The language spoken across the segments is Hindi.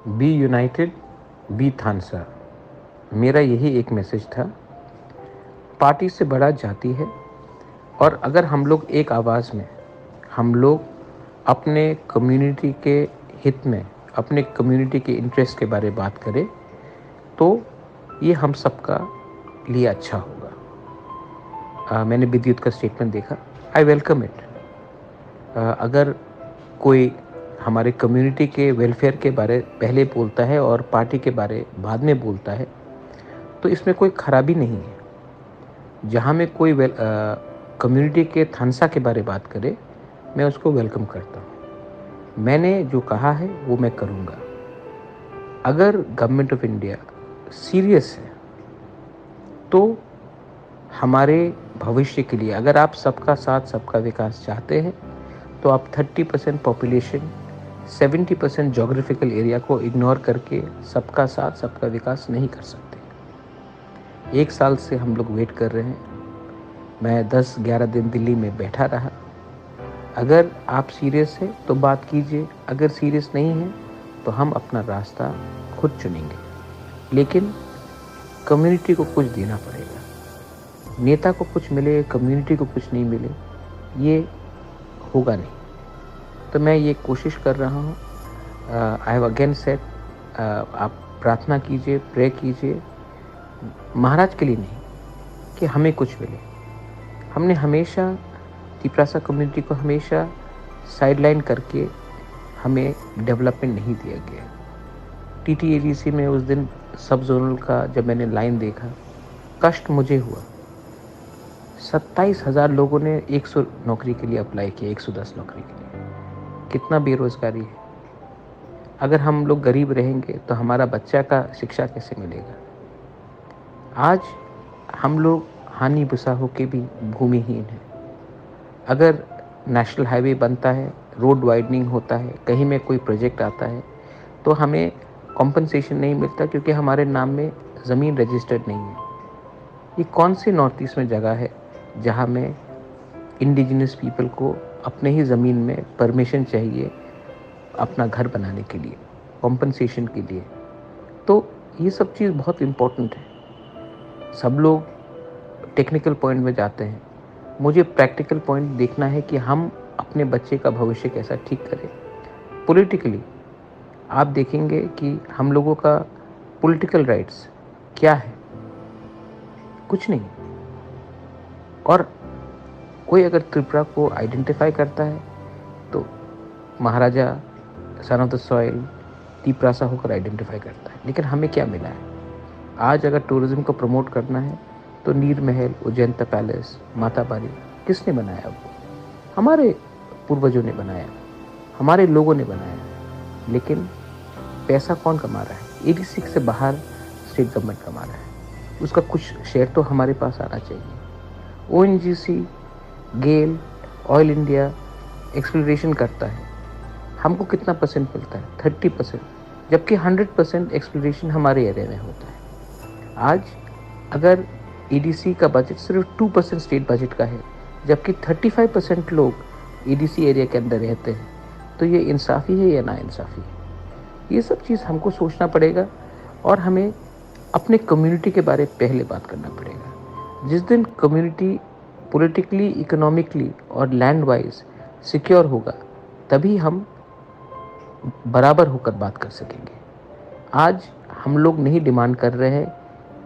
Be united, B थानसा। मेरा यही एक मैसेज था। पार्टी से बड़ा जाति है, और अगर हम लोग एक आवाज़ में हम लोग अपने कम्युनिटी के हित में, अपने कम्युनिटी के इंटरेस्ट के बारे में बात करें, तो ये हम सबका लिए अच्छा होगा। मैंने विद्युत का स्टेटमेंट देखा, आई वेलकम इट। अगर कोई हमारे कम्युनिटी के वेलफेयर के बारे पहले बोलता है और पार्टी के बारे बाद में बोलता है, तो इसमें कोई खराबी नहीं है। जहाँ में कोई कम्युनिटी के थानसा के बारे बात करे, मैं उसको वेलकम करता हूँ। मैंने जो कहा है वो मैं करूँगा। अगर गवर्नमेंट ऑफ इंडिया सीरियस है तो हमारे भविष्य के लिए, अगर आप सबका साथ सबका विकास चाहते हैं, तो आप 30% पॉपुलेशन, 70% जोग्राफिकल एरिया को इग्नोर करके सबका साथ सबका विकास नहीं कर सकते। 1 साल से हम लोग वेट कर रहे हैं। मैं 10-11 दिन दिल्ली में बैठा रहा। अगर आप सीरियस हैं तो बात कीजिए, अगर सीरियस नहीं हैं तो हम अपना रास्ता खुद चुनेंगे। लेकिन कम्युनिटी को कुछ देना पड़ेगा। नेता को कुछ मिले, कम्युनिटी को कुछ नहीं मिले, ये होगा नहीं। तो मैं ये कोशिश कर रहा हूँ। आई हैव अगेन सेड, आप प्रार्थना कीजिए, प्रे कीजिए, महाराज के लिए नहीं, कि हमें कुछ मिले। हमने हमेशा तिपरासा कम्युनिटी को हमेशा साइडलाइन करके हमें डेवलपमेंट नहीं दिया गया। TTADC में उस दिन सब जोनल का जब मैंने लाइन देखा, कष्ट मुझे हुआ। 27,000 लोगों ने 100 नौकरी के लिए अप्लाई किया, 110 नौकरी के लिए। कितना बेरोजगारी है। अगर हम लोग गरीब रहेंगे तो हमारा बच्चा का शिक्षा कैसे मिलेगा। आज हम लोग हानि बुसा होके भी भूमिहीन हैं। अगर नेशनल हाईवे बनता है, रोड वाइडनिंग होता है, कहीं में कोई प्रोजेक्ट आता है, तो हमें कॉम्पनसेशन नहीं मिलता, क्योंकि हमारे नाम में ज़मीन रजिस्टर्ड नहीं है। ये कौन सी नॉर्थ ईस्ट में जगह है जहाँ में इंडिजिनस पीपल को अपने ही ज़मीन में परमिशन चाहिए अपना घर बनाने के लिए, कॉम्पनसेशन के लिए। तो ये सब चीज़ बहुत इम्पोर्टेंट है। सब लोग टेक्निकल पॉइंट में जाते हैं, मुझे प्रैक्टिकल पॉइंट देखना है कि हम अपने बच्चे का भविष्य कैसा ठीक करें। पॉलिटिकली आप देखेंगे कि हम लोगों का पॉलिटिकल राइट्स क्या है, कुछ नहीं। और कोई अगर त्रिपुरा को आइडेंटिफाई करता है तो Maharaja, son of the soil, Tiprasa होकर आइडेंटिफाई करता है। लेकिन हमें क्या मिला है? आज अगर टूरिज्म को प्रमोट करना है तो नीर महल, उज्जैनता पैलेस, माता बारी किसने बनाया? वो हमारे पूर्वजों ने बनाया, हमारे लोगों ने बनाया। लेकिन पैसा कौन कमा रहा है? 86 से बाहर स्टेट गवर्नमेंट कमा रहा है। उसका कुछ शेयर तो हमारे पास आना चाहिए। ONGC, गेल, ऑयल इंडिया एक्सप्लोरेशन करता है, हमको कितना परसेंट मिलता है? 30%, जबकि 100% एक्सप्लोरेशन हमारे एरिया में होता है। आज अगर EDC का बजट सिर्फ 2% स्टेट बजट का है, जबकि 35% लोग EDC एरिया के अंदर रहते हैं, तो ये इंसाफ़ी है या ना इंसाफ़ी है? ये सब चीज़ हमको सोचना पड़ेगा, और हमें अपने कम्युनिटी के बारे में पहले बात करना पड़ेगा। जिस दिन कम्युनिटी पॉलिटिकली, इकोनॉमिकली और लैंड वाइज सिक्योर होगा, तभी हम बराबर होकर बात कर सकेंगे। आज हम लोग नहीं डिमांड कर रहे हैं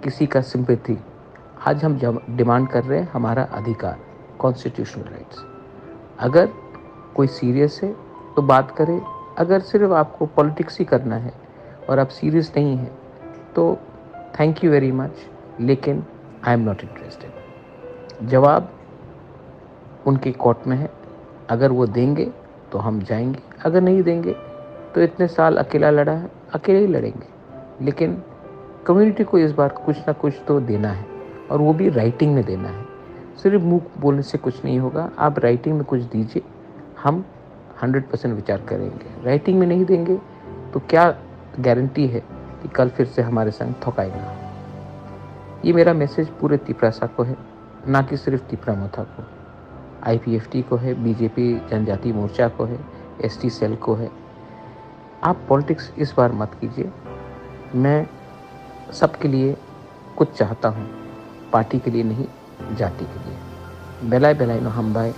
किसी का सिंपैथी, आज हम डिमांड कर रहे हैं हमारा अधिकार, कॉन्स्टिट्यूशनल राइट्स। अगर कोई सीरियस है तो बात करें। अगर सिर्फ आपको पॉलिटिक्स ही करना है और आप सीरियस नहीं हैं, तो थैंक यू वेरी मच, लेकिन आई एम नॉट इंटरेस्टेड। जवाब उनके कोर्ट में है। अगर वो देंगे तो हम जाएंगे, अगर नहीं देंगे तो इतने साल अकेला लड़ा है, अकेले ही लड़ेंगे। लेकिन कम्युनिटी को इस बार कुछ ना कुछ तो देना है, और वो भी राइटिंग में देना है। सिर्फ मुंह बोलने से कुछ नहीं होगा, आप राइटिंग में कुछ दीजिए, हम 100% विचार करेंगे। राइटिंग में नहीं देंगे तो क्या गारंटी है कि कल फिर से हमारे संग थकाएगा। ये मेरा मैसेज पूरे तिपरासा को है, ना कि सिर्फ तिपरामथा को। IPFT को है, BJP जनजाति मोर्चा को है, ST सेल को है, आप पॉलिटिक्स इस बार मत कीजिए। मैं सबके लिए कुछ चाहता हूँ, पार्टी के लिए नहीं, जाति के लिए। बेलाय बेलाय नो हमबाय।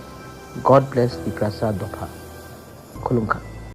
गॉड ब्लेस दी प्रसाद दोफा खुलुमखा।